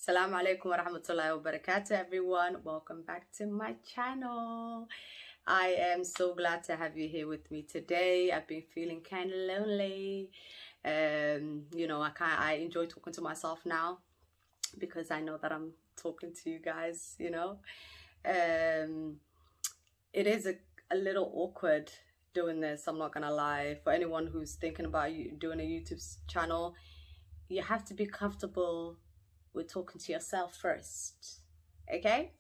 Assalamu alaikum wa rahmatullahi wa barakatuh, everyone. Welcome back to my channel. I am so glad to have you here with me today. I've been feeling kind of lonely. I enjoy talking to myself now because I know that I'm talking to you guys, It is a little awkward doing this, I'm not gonna lie. For anyone who's thinking about doing a YouTube channel, you have to be comfortable with talking to yourself first, okay?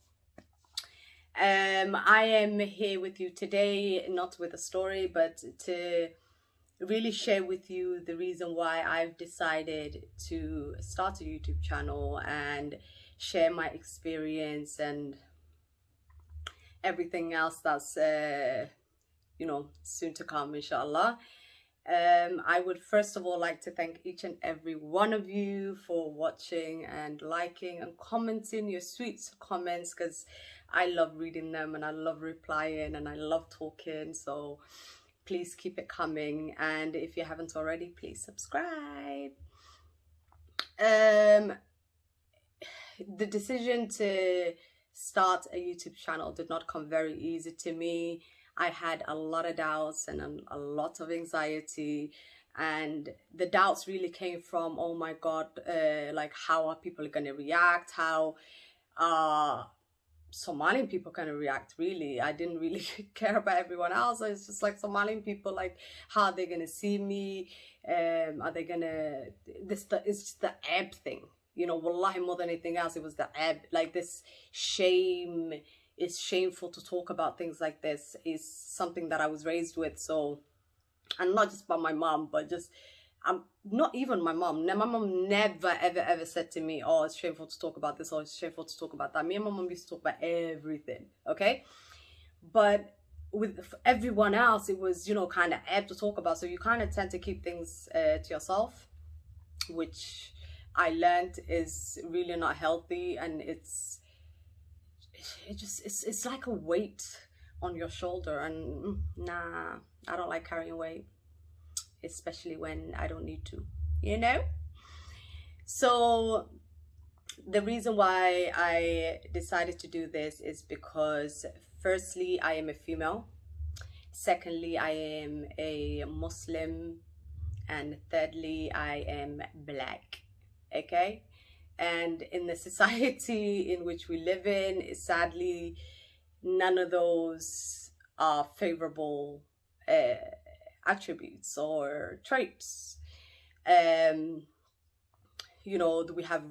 I am here with you today, not with a story, but to really share with you the reason why I've decided to start a YouTube channel and share my experience and everything else that's soon to come, inshallah. I would first of all like to thank each and every one of you for watching and liking and commenting your sweet comments, because I love reading them and I love replying and I love talking. So please keep it coming, and if you haven't already, please subscribe. The decision to start a YouTube channel did not come very easy to me. I had a lot of doubts and a lot of anxiety, and the doubts really came from, oh my God, like how are people going to react? How Somalian people kind of react, really. I didn't really care about everyone else. It's just like Somalian people, like how are they going to see me? Are they going to, it's just the ebb thing, wallahi, more than anything else. It was the ebb, like this shame. It's shameful to talk about things like this, is something that I was raised with. So, and not just by my mom, but just not even my mom. My mom never ever said to me, oh, it's shameful to talk about this, or it's shameful to talk about that. Me and my mom used to talk about everything, okay? But with everyone else, it was, kind of ebb to talk about. So you kind of tend to keep things to yourself, which I learned is really not healthy, and it's like a weight on your shoulder, and nah, I don't like carrying weight, especially when I don't need to, So the reason why I decided to do this is because, firstly, I am a female, secondly, I am a Muslim, and thirdly, I am black, okay? And in the society in which we live in, sadly, none of those are favorable attributes or traits. We have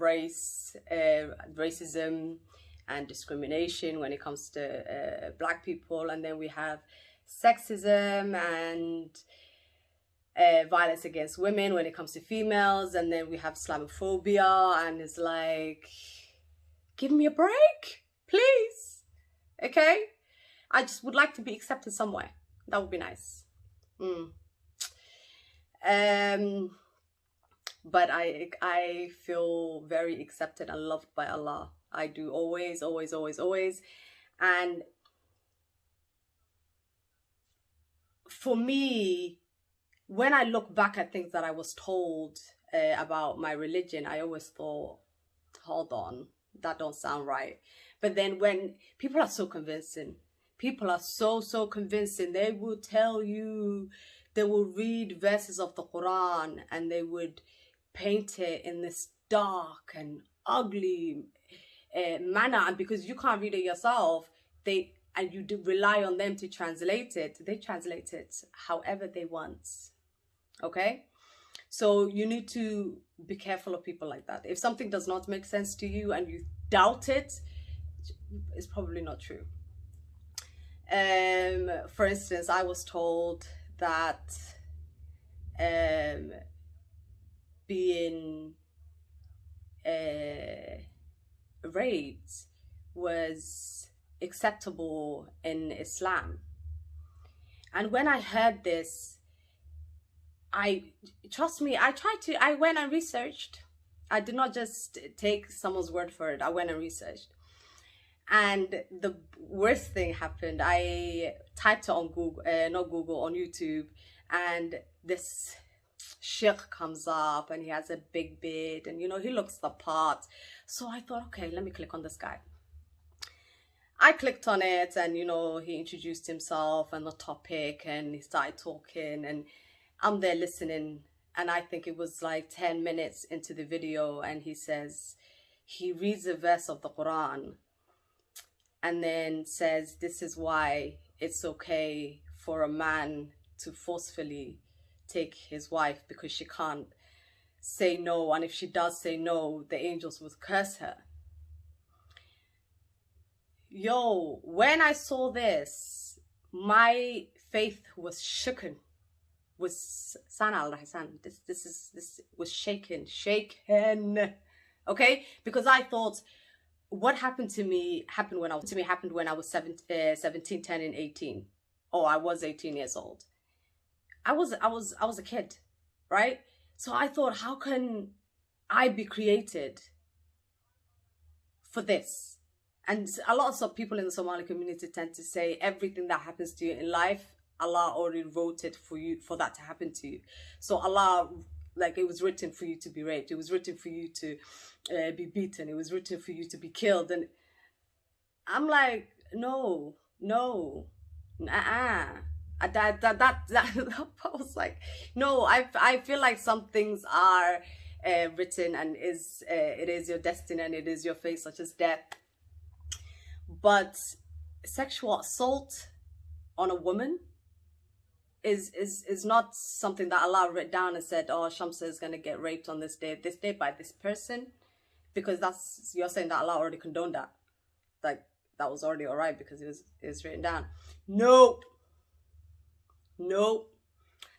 racism and discrimination when it comes to black people, and then we have sexism and violence against women when it comes to females, and then we have Islamophobia, and it's like, give me a break, please, okay? I just would like to be accepted somewhere. That would be nice. But I feel very accepted and loved by Allah. I do, always. And for me, when I look back at things that I was told about my religion, I always thought, hold on, that don't sound right. But then when people are so convincing, so convincing, they will tell you, they will read verses of the Quran and they would paint it in this dark and ugly manner. And because you can't read it yourself, and you do rely on them to translate it, they translate it however they want. Okay, so you need to be careful of people like that. If something does not make sense to you and you doubt it, it's probably not true. For instance, I was told that being raped was acceptable in Islam. And when I heard this, trust me, I went and researched. I did not just take someone's word for it. I went and researched. And the worst thing happened. I typed it on Google, on YouTube, and this sheikh comes up and he has a big beard and, you know, he looks the part. So I thought, okay, let me click on this guy. I clicked on it and, you know, he introduced himself and the topic and he started talking and I'm there listening. And I think it was like 10 minutes into the video and he says, he reads a verse of the Quran and then says, this is why it's okay for a man to forcefully take his wife because she can't say no. And if she does say no, the angels will curse her. Yo, when I saw this, my faith was shaken. This was shaken. Okay, because I thought what happened to me happened when I was 17, 10 and 18. Oh, I was 18 years old. I was a kid, right? So I thought, how can I be created for this? And a lot of people in the Somali community tend to say everything that happens to you in life, Allah already wrote it for you, for that to happen to you. So Allah, like, it was written for you to be raped. It was written for you to be beaten. It was written for you to be killed. And I'm like, no. I was like, no, I feel like some things are written and it is your destiny and it is your fate, such as death. But sexual assault on a woman is not something that Allah wrote down and said, oh, Shamsa is going to get raped on this day by this person, because you're saying that Allah already condoned that. Like, that was already all right because it was written down. Nope.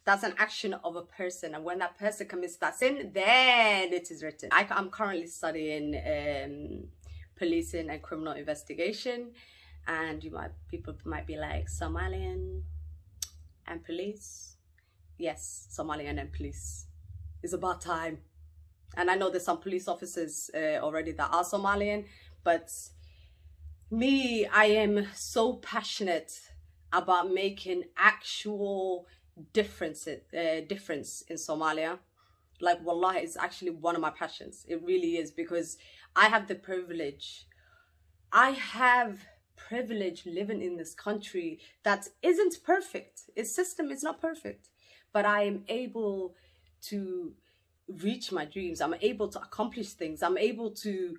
That's an action of a person, and when that person commits that sin, then it is written. I'm currently studying policing and criminal investigation, and people might be like, Somalian and police. Yes, Somalian and police. It's about time. And I know there's some police officers already that are Somalian, but me, I am so passionate about making actual difference in Somalia. Like, wallahi, it's actually one of my passions. It really is, because I have the privilege. I have privilege living in this country that isn't perfect. Its system is not perfect, but I am able to reach my dreams. I'm able to accomplish things. I'm able to,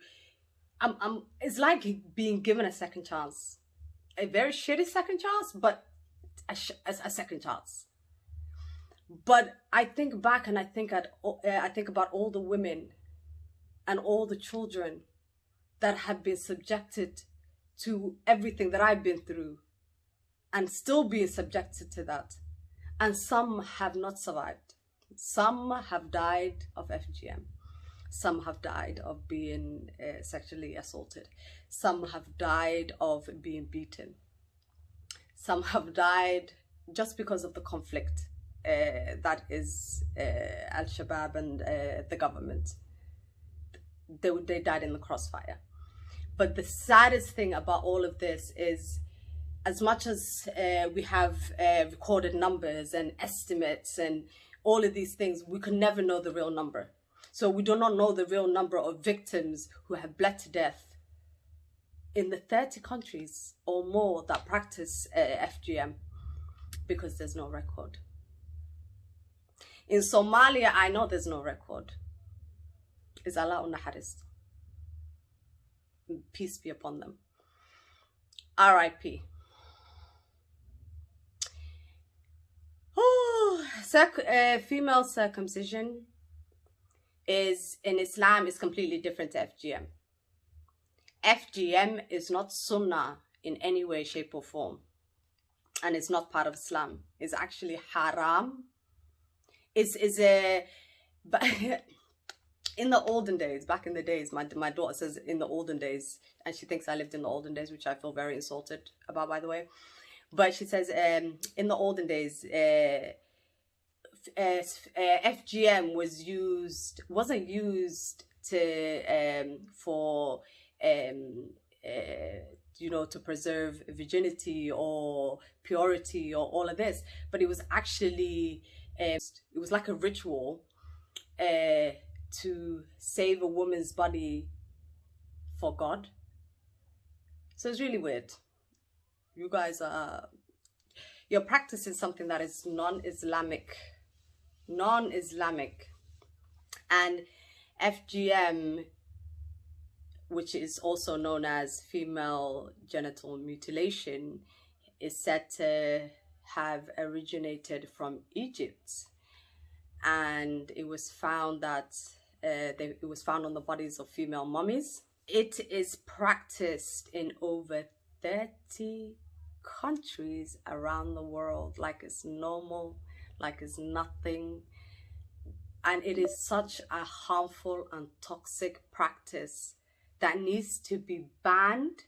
it's like being given a second chance. A very shitty second chance, but a second chance. But I think back and I think about all the women and all the children that have been subjected to everything that I've been through and still being subjected to that. And some have not survived. Some have died of FGM. Some have died of being sexually assaulted. Some have died of being beaten. Some have died just because of the conflict that is Al-Shabaab and the government. They died in the crossfire. But the saddest thing about all of this is, as much as we have recorded numbers and estimates and all of these things, we can never know the real number. So we do not know the real number of victims who have bled to death in the 30 countries or more that practice FGM, because there's no record. In Somalia, I know there's no record. It's Allah Unaharis. Peace be upon them. R.I.P. Female circumcision is, in Islam, is completely different to FGM. FGM is not sunnah in any way, shape or form. And it's not part of Islam. It's actually haram. But in the olden days, back in the days, my daughter says in the olden days, and she thinks I lived in the olden days, which I feel very insulted about, by the way. But she says in the olden days, FGM wasn't used for you know, to preserve virginity or purity or all of this, but it was actually It was like a ritual to save a woman's body for God. So it's really weird. You guys are, you're practicing something that is non-Islamic. And FGM, which is also known as female genital mutilation, is said to have originated from Egypt, and it was found that it was found on the bodies of female mummies. It is practiced in over 30 countries around the world, like it's normal, like it's nothing. And it is such a harmful and toxic practice that needs to be banned,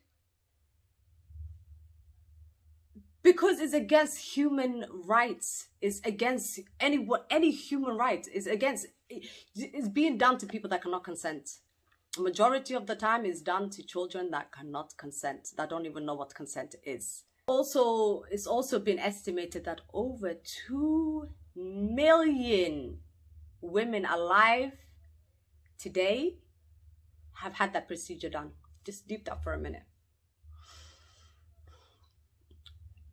because it's against human rights. It's against any human right. It's being done to people that cannot consent. Majority of the time is done to children that cannot consent, that don't even know what consent is. Also, it's also been estimated that over 2 million women alive today have had that procedure done. Just deep that for a minute.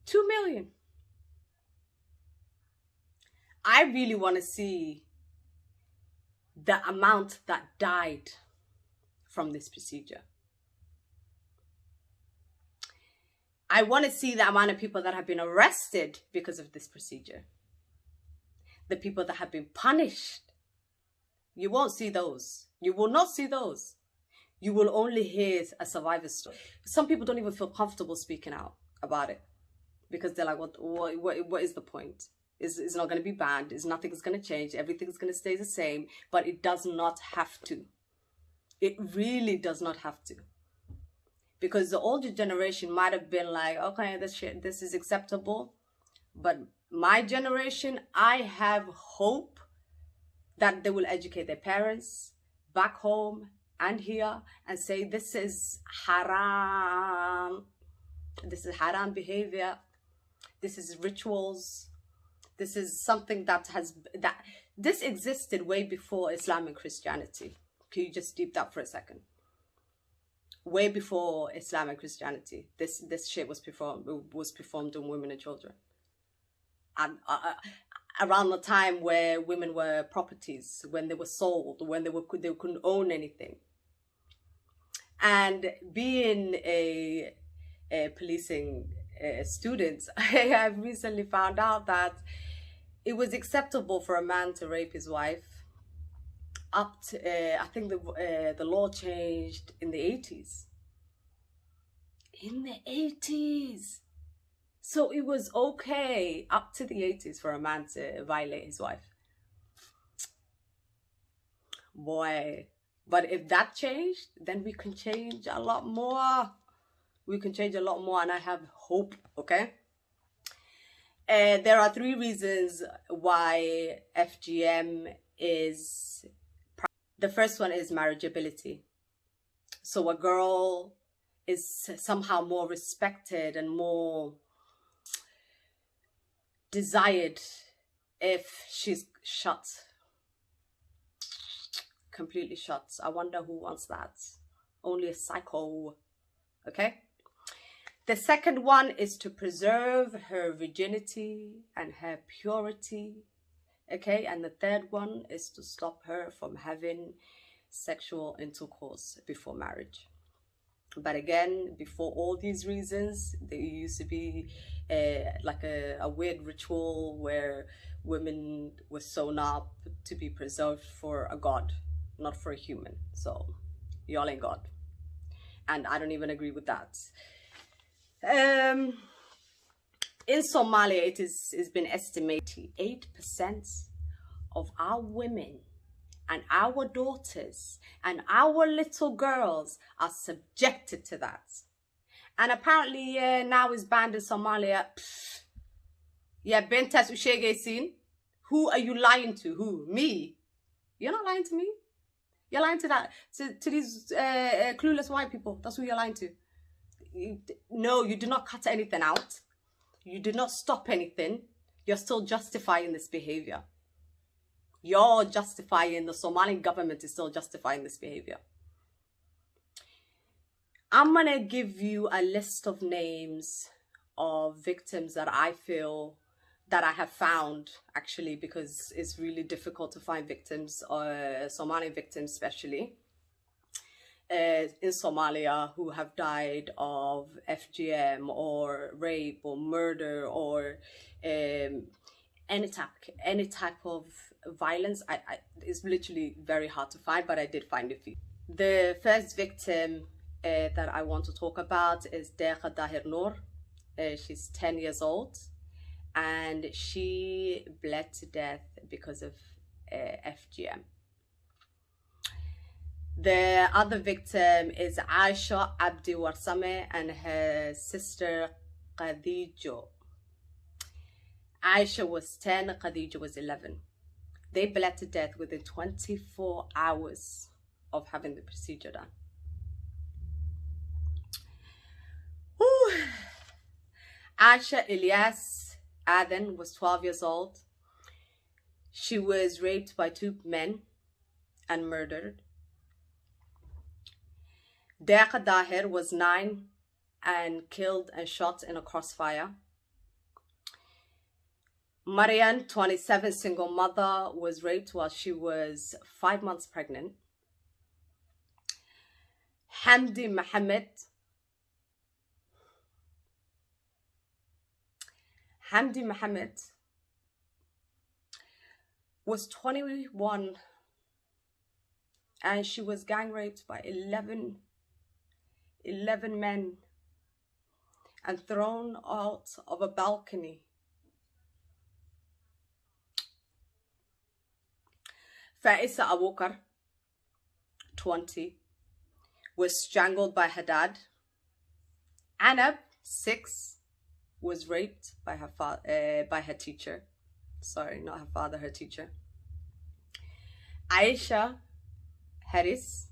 2 million. I really want to see the amount that died from this procedure. I want to see the amount of people that have been arrested because of this procedure. The people that have been punished. You won't see those. You will not see those. You will only hear a survivor's story. Some people don't even feel comfortable speaking out about it, because they're like, what is the point? It's not going to be banned. Nothing's going to change. Everything's going to stay the same. But it does not have to. It really does not have to. Because the older generation might have been like, okay, this is acceptable. But my generation, I have hope that they will educate their parents back home and here and say, this is haram. This is haram behavior. This is rituals. This is something that this existed way before Islam and Christianity. Can you just deep that for a second? Way before Islam and Christianity, this shit was performed on women and children. And around the time where women were properties, when they were sold, when they couldn't own anything. And being a policing student, I have recently found out that it was acceptable for a man to rape his wife up to, I think the law changed in the 80s. In the 80s. So it was okay up to the 80s for a man to violate his wife. Boy. But if that changed, then we can change a lot more. We can change a lot more, and I have hope, okay? There are 3 reasons why FGM is... The first one is marriageability. So a girl is somehow more respected and more desired if she's shut. Completely shut. I wonder who wants that. Only a psycho. Okay? The second one is to preserve her virginity and her purity. Okay? And the third one is to stop her from having sexual intercourse before marriage. But again, before all these reasons, there used to be like a weird ritual where women were sewn up to be preserved for a god, not for a human. So y'all ain't God. And I don't even agree with that. In Somalia, it's been estimated 8% of our women and our daughters and our little girls are subjected to that. And apparently now it's banned in Somalia. Pfft. Yeah, Bentas Ushege Sin. Who are you lying to? Who? Me? You're not lying to me. You're lying to that, to these clueless white people. That's who you're lying to. No, you did not cut anything out. You did not stop anything. you're still justifying this behavior. You're justifying, the Somali government is still justifying this behavior. I'm gonna give you a list of names of victims that I feel that I have found, actually, because it's really difficult to find victims, Somali victims especially, in Somalia, who have died of FGM or rape or murder or any type of violence. It's literally very hard to find, but I did find a few. The first victim that I want to talk about is Deqa Dahir Noor. She's 10 years old, and she bled to death because of FGM. The other victim is Aisha Abdi Warsame and her sister Khadijo. Aisha was 10, Khadija was 11. They bled to death within 24 hours of having the procedure done. Whew. Aisha Ilyas Aden was 12 years old. She was raped by 2 men and murdered. Deqa Dahir was 9 and killed and shot in a crossfire. Marian, 27, single mother, was raped while she was 5 months pregnant. Hamdi Mohammed was 21 and she was gang raped by 11 men and thrown out of a balcony. Faisa Abukar, 20, was strangled by her dad. Anab, 6, was raped by her teacher. Sorry, not her father, her teacher. Aisha Harris,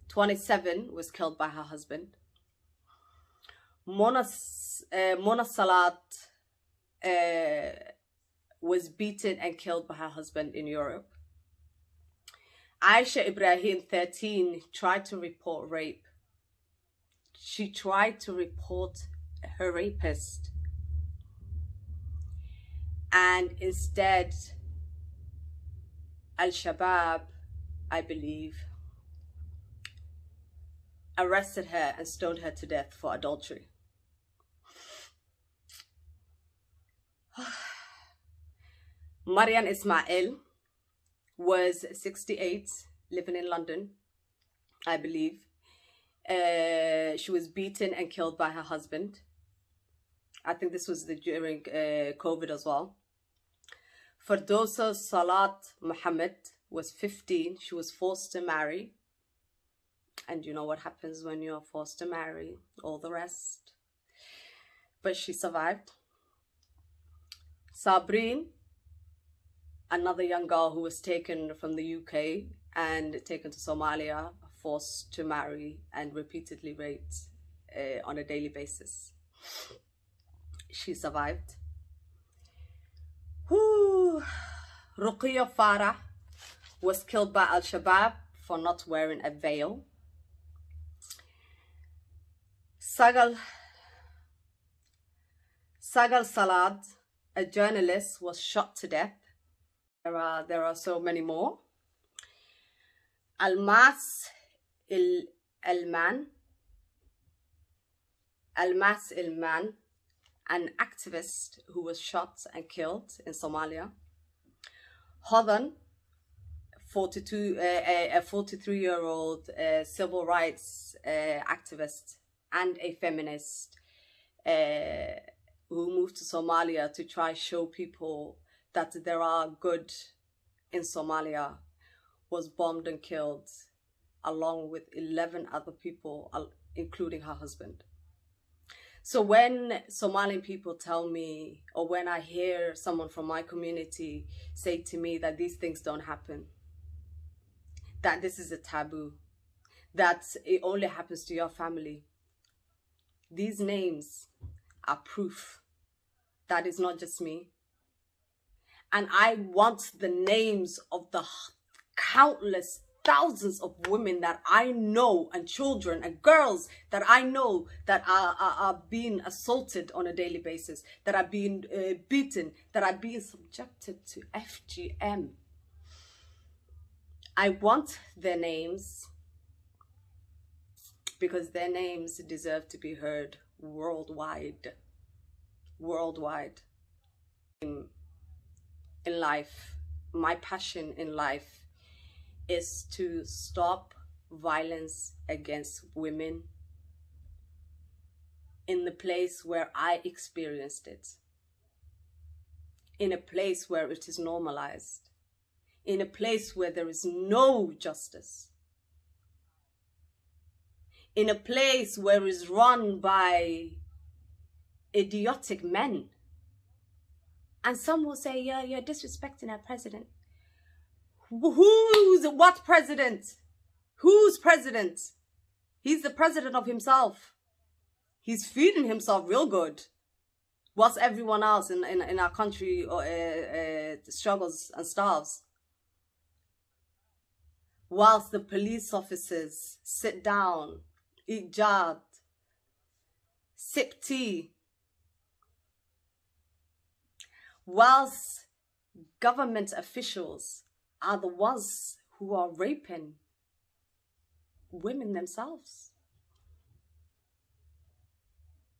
27, was killed by her husband. Mona Salat was beaten and killed by her husband in Europe. Aisha Ibrahim, 13, tried to report rape. She tried to report her rapist, and instead Al-Shabaab, I believe, arrested her and stoned her to death for adultery. Marian Ismail was 68, living in London, I believe. She was beaten and killed by her husband. I think this was during COVID as well. Fardosa Salat Muhammad was 15. She was forced to marry. And you know what happens when you're forced to marry, all the rest. But she survived. Sabrine, another young girl who was taken from the UK and taken to Somalia, forced to marry and repeatedly raped on a daily basis. She survived. Ruqiyya Farah was killed by Al-Shabaab for not wearing a veil. Sagal Salad, a journalist, was shot to death. There are so many more. Almas Ilman, an activist who was shot and killed in Somalia. Hodan, a 43-year-old civil rights activist and a feminist who moved to Somalia to try show people that there are good in Somalia, was bombed and killed along with 11 other people, including her husband. So when Somalian people tell me, or when I hear someone from my community say to me that these things don't happen, that this is a taboo, that it only happens to your family, these names are proof that it's not just me. And I want the names of the countless thousands of women that I know, and children and girls that I know that are being assaulted on a daily basis, that are being beaten, that are being subjected to FGM. I want their names because their names deserve to be heard worldwide. Worldwide. In life, my passion in life is to stop violence against women in the place where I experienced it, in a place where it is normalized, in a place where there is no justice, in a place where it's run by idiotic men. And some will say, yeah, you're disrespecting our president. What president? Whose president? He's the president of himself. He's feeding himself real good, whilst everyone else in our country struggles and starves. Whilst the police officers sit down, eat jad, sip tea. Whilst government officials are the ones who are raping women themselves.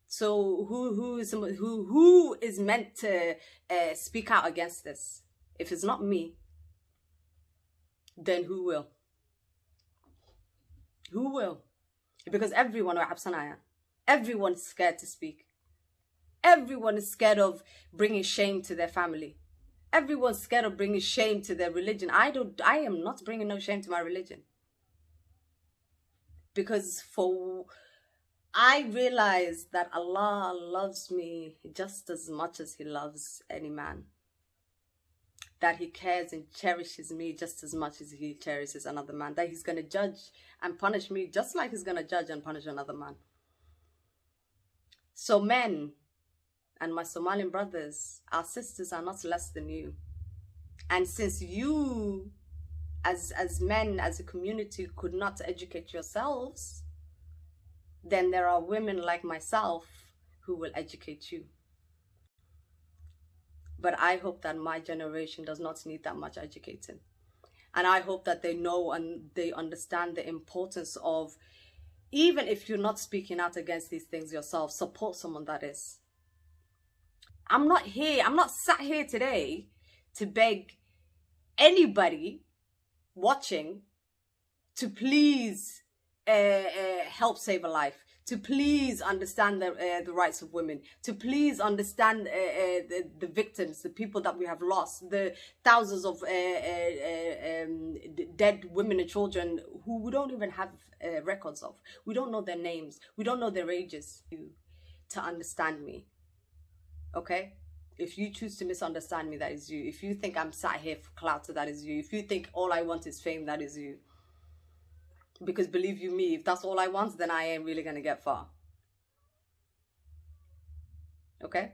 So who is meant to speak out against this? If it's not me, then who will? Who will? Because everyone is scared to speak. Everyone is scared of bringing shame to their family. Everyone's scared of bringing shame to their religion. I am not bringing no shame to my religion. Because I realize that Allah loves me just as much as He loves any man. That He cares and cherishes me just as much as He cherishes another man. That He's going to judge and punish me just like He's going to judge and punish another man. So men, and my Somalian brothers, our sisters are not less than you. And since you, as men, as a community, could not educate yourselves, then there are women like myself who will educate you. But I hope that my generation does not need that much educating. And I hope that they know and they understand the importance of, even if you're not speaking out against these things yourself, support someone that is. I'm not sat here today to beg anybody watching to please help save a life, to please understand the rights of women, to please understand the victims, the people that we have lost, the thousands of dead women and children who we don't even have records of. We don't know their names. We don't know their ages. To understand me. Okay? If you choose to misunderstand me, that is you. If you think I'm sat here for clout, that is you. If you think all I want is fame, that is you. Because believe you me, if that's all I want, then I ain't really going to get far. Okay?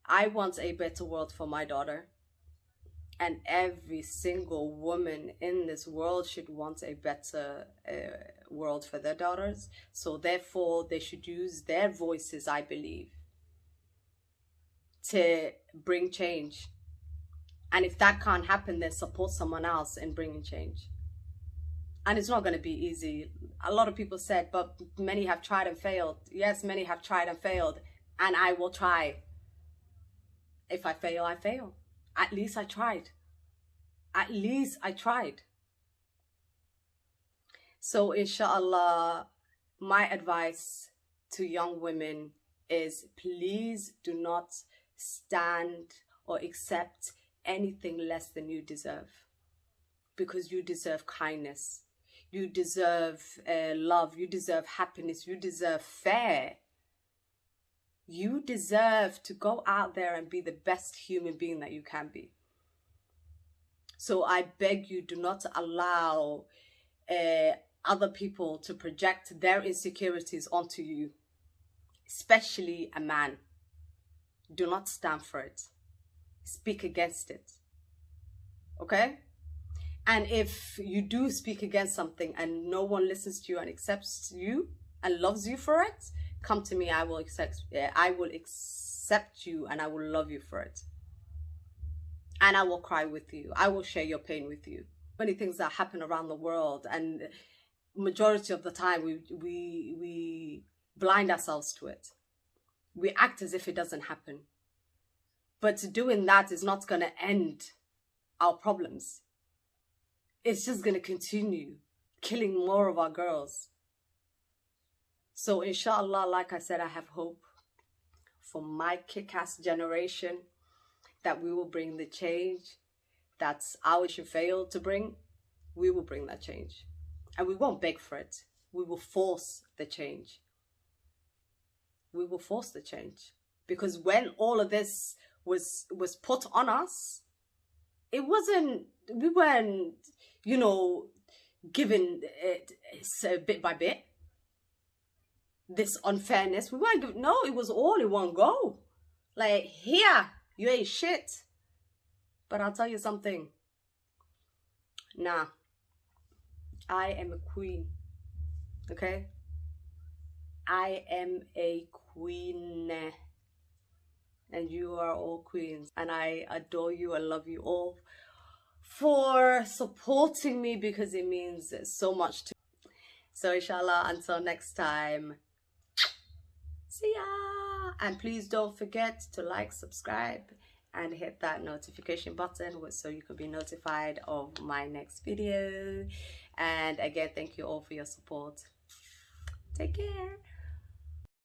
I want a better world for my daughter. And every single woman in this world should want a better world for their daughters. So therefore, they should use their voices, I believe, to bring change. And if that can't happen, then support someone else in bringing change. And it's not going to be easy. A lot of people said, but many have tried and failed. Yes, many have tried and failed. And I will try. If I fail, I fail. At least I tried. At least I tried. So inshallah, my advice to young women is please do not stand or accept anything less than you deserve. Because you deserve kindness. You deserve love. You deserve happiness. You deserve fair. You deserve to go out there and be the best human being that you can be. So I beg you, do not allow other people to project their insecurities onto you, especially a man. Do not stand for it. speak against it. Okay? And if you do speak against something and no one listens to you and accepts you and loves you for it, come to me. I will accept you, and I will love you for it. And I will cry with you. I will share your pain with you. Many things that happen around the world, and majority of the time we blind ourselves to it. We act as if it doesn't happen. But doing that is not going to end our problems. It's just going to continue killing more of our girls. So inshallah, like I said, I have hope for my kick-ass generation that we will bring the change that's our should fail to bring. We will bring that change. And we won't beg for it. We will force the change. We will force the change. Because when all of this was put on us, it wasn't, we weren't, you know, given it bit by bit. This unfairness, we weren't given, no, it was all in one go. Like, here, you ain't shit. But I'll tell you something. Nah, I am a queen. Okay? I am a queen. And you are all queens. And I adore you. I love you all for supporting me, because it means so much to me. So inshallah, until next time, see ya. And please don't forget to like, subscribe, and hit that notification button so you can be notified of my next video. And again, thank you all for your support. Take care.